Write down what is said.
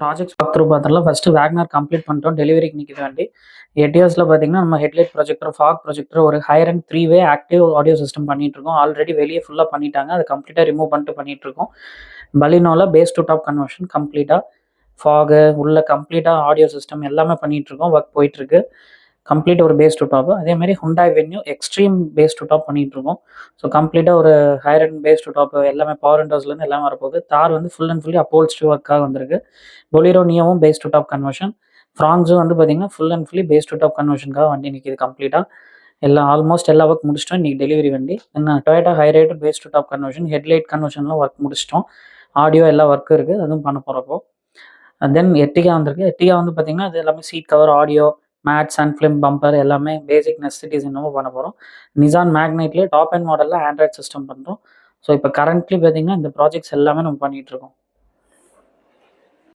Projects walk through பார்த்துடலாம். First Wagon R complete பண்ணிட்டோம். டெலிவரிக்கு நிற்கிது வண்டி. எட்டியாஸில் பார்த்தீங்கன்னா நம்ம ஹெட்லைட் ப்ரொஜெக்டர், ஃபாக் ப்ரொஜெக்டர், ஒரு ஹையர் அண்ட் 3-வே ஆக்டிவ் ஆடியோ சிஸ்டம் பண்ணிகிட்ருக்கோம். ஆல்ரெடி வெளியே ஃபுல்லாக பண்ணிட்டாங்க. அதை கம்ப்ளீட்டாக ரிமூவ் பண்ணிட்டு பண்ணிகிட்ருக்கோம். பலினோவில் பேஸ் டு டாப் கன்வர்ஷன் கம்ப்ளீட்டாக, ஃபாகு உள்ள கம்ப்ளீட்டாக ஆடியோ சிஸ்டம் எல்லாமே பண்ணிகிட்ருக்கோம். ஒர்க் போயிட்டுருக்கு. கம்ப்ளீட் ஒரு பேஸ் டு டாப். அதேமாதிரி Hyundai Venue extreme base to top பண்ணிகிட்ருக்கோம். ஸோ கம்ப்ளீட்டாக ஒரு higher and base to top எல்லாமே பவர் விண்டோஸ்லேருந்து எல்லாமே வரப்போகுது. தார் வந்து ஃபுல் அண்ட் ஃபுல்லி அப்போல்ஸ்ட்ரி ஒர்க்காக வந்திருக்கு. பொலிரோ நியோவும் பேஸ் டு டாப் கன்வர்ஷன். ஃப்ரான்ஸும் வந்து பார்த்தீங்கன்னா full and fully base to top கன்வர்ஷனுக்காக வண்டி நிற்கிது கம்ப்ளீட்டாக. எல்லாம் ஆல்மோஸ்ட் எல்லா ஒர்க் முடிச்சிட்டோம். இன்றைக்கி டெலிவரி வண்டி. என்ன Toyota Hyryder base to top conversion, headlight கன்வர்ஷன்லாம் ஒர்க் முடிச்சிட்டோம். ஆடியோ எல்லா ஒர்க்கும் இருக்குது. அதுவும் பண்ண போகிறப்போ. தென் எர்டிகா வந்திருக்கு. எர்டிகா வந்து பார்த்தீங்கன்னா அது எல்லாமே seat cover, audio, mat, sun film, bumper எல்லாமே பேசிக் நெசசிட்டிஸ் என்னமோ பண்ண போகிறோம். நிசான் மேக்னைட்லேயே டாப் அண்ட் மாடலில் ஆண்ட்ராய்ட் சிஸ்டம் பண்ணுறோம். ஸோ இப்போ கரண்ட்லி பார்த்தீங்கன்னா இந்த ப்ராஜெக்ட்ஸ் எல்லாமே நம்ம பண்ணிகிட்ருக்கோம்.